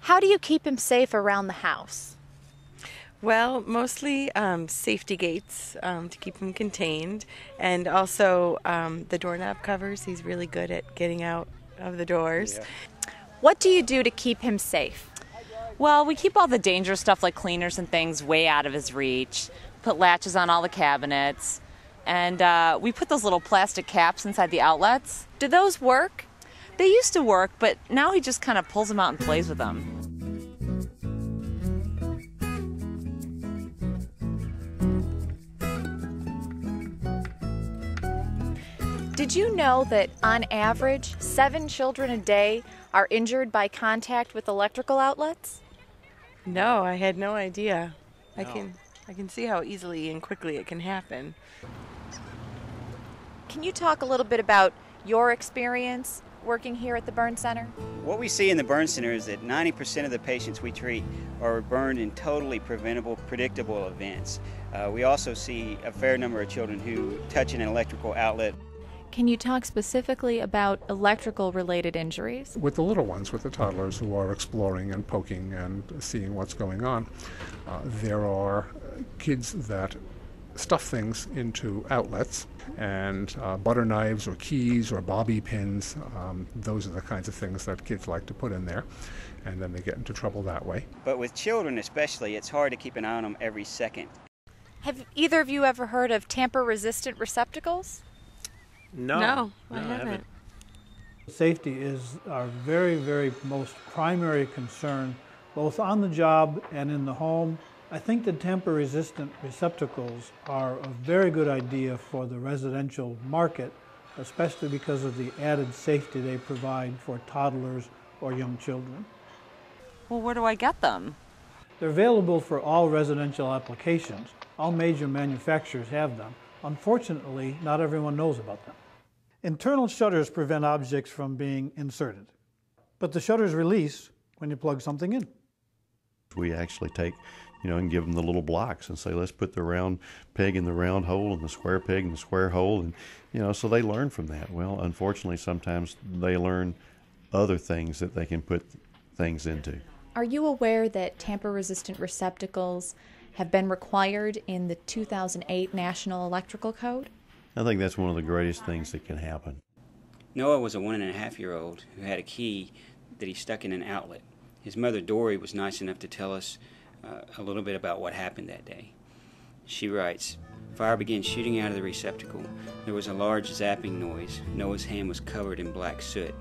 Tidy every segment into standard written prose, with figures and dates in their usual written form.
How do you keep him safe around the house? Well, mostly safety gates to keep him contained, and also the doorknob covers. He's really good at getting out of the doors. Yeah. What do you do to keep him safe? Well, we keep all the dangerous stuff like cleaners and things way out of his reach, put latches on all the cabinets, and we put those little plastic caps inside the outlets. Do those work? They used to work, but now he just kind of pulls them out and plays with them. Did you know that on average, 7 children a day are injured by contact with electrical outlets? No, I had no idea. No. I can see how easily and quickly it can happen. Can you talk a little bit about your experience working here at the Burn Center? What we see in the Burn Center is that 90% of the patients we treat are burned in totally preventable, predictable events. We also see a fair number of children who touch an electrical outlet. Can you talk specifically about electrical related injuries? With the little ones, with the toddlers who are exploring and poking and seeing what's going on, there are kids that stuff things into outlets, and butter knives or keys or bobby pins, those are the kinds of things that kids like to put in there, and then they get into trouble that way. But with children especially, it's hard to keep an eye on them every second. Have either of you ever heard of tamper resistant receptacles? No, I haven't. Safety is our very, very most primary concern, both on the job and in the home. I think the tamper-resistant receptacles are a very good idea for the residential market, especially because of the added safety they provide for toddlers or young children. Well, where do I get them? They're available for all residential applications. All major manufacturers have them. Unfortunately, not everyone knows about them. Internal shutters prevent objects from being inserted, but the shutters release when you plug something in. We actually take, and give them the little blocks and say, let's put the round peg in the round hole and the square peg in the square hole, and so they learn from that. Well, unfortunately, sometimes they learn other things that they can put things into. Are you aware that tamper-resistant receptacles have been required in the 2008 National Electrical Code? I think that's one of the greatest things that can happen. Noah was a 1.5-year-old who had a key that he stuck in an outlet. His mother, Dory, was nice enough to tell us a little bit about what happened that day. She writes, "Fire began shooting out of the receptacle. There was a large zapping noise. Noah's hand was covered in black soot.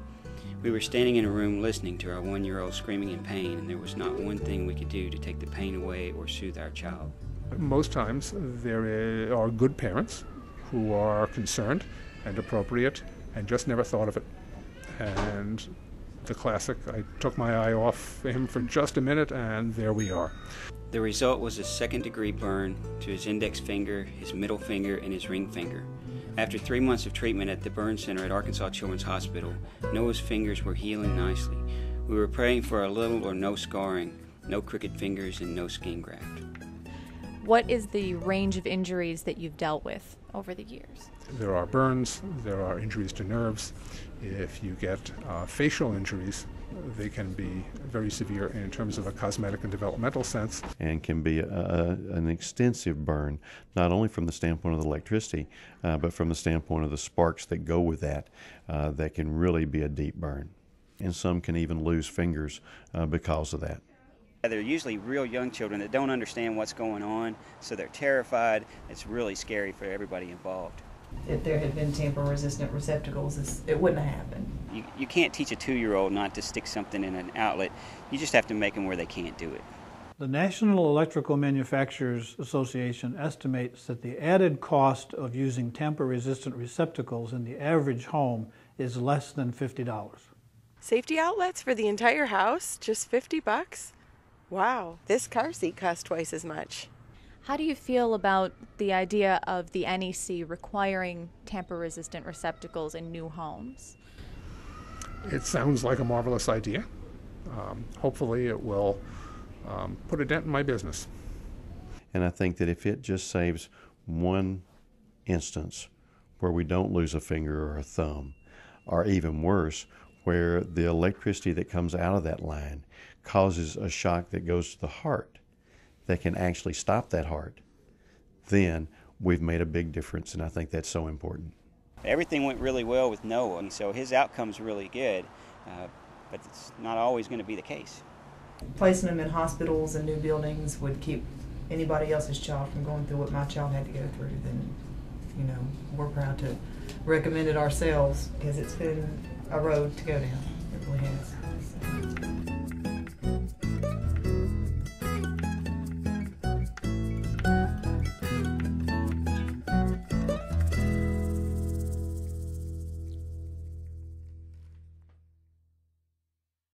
We were standing in a room listening to our 1-year-old screaming in pain, and there was not one thing we could do to take the pain away or soothe our child." Most times there are good parents who are concerned and appropriate and just never thought of it. And the classic, I took my eye off him for just a minute and there we are. The result was a 2nd-degree burn to his index finger, his middle finger, and his ring finger. After 3 months of treatment at the Burn Center at Arkansas Children's Hospital, Noah's fingers were healing nicely. We were praying for a little or no scarring, no crooked fingers, and no skin graft. What is the range of injuries that you've dealt with over the years? There are burns, there are injuries to nerves. If you get facial injuries, they can be very severe in terms of a cosmetic and developmental sense. And can be an extensive burn, not only from the standpoint of the electricity, but from the standpoint of the sparks that go with that can really be a deep burn. And some can even lose fingers because of that. They're usually real young children that don't understand what's going on, so they're terrified. It's really scary for everybody involved. If there had been tamper-resistant receptacles, it wouldn't have happened. You can't teach a 2-year-old not to stick something in an outlet. You just have to make them where they can't do it. The National Electrical Manufacturers Association estimates that the added cost of using tamper-resistant receptacles in the average home is less than $50. Safety outlets for the entire house, just $50? Wow, this car seat costs twice as much. How do you feel about the idea of the NEC requiring tamper-resistant receptacles in new homes? It sounds like a marvelous idea. Hopefully it will put a dent in my business. And I think that if it just saves one instance where we don't lose a finger or a thumb, or even worse, where the electricity that comes out of that line causes a shock that goes to the heart that can actually stop that heart, then we've made a big difference, and I think that's so important. Everything went really well with Noah, and so his outcome's really good, but it's not always going to be the case. Placing them in hospitals and new buildings would keep anybody else's child from going through what my child had to go through. Then, you know, we're proud to recommend it ourselves because it's been a road to go down. It really has. So.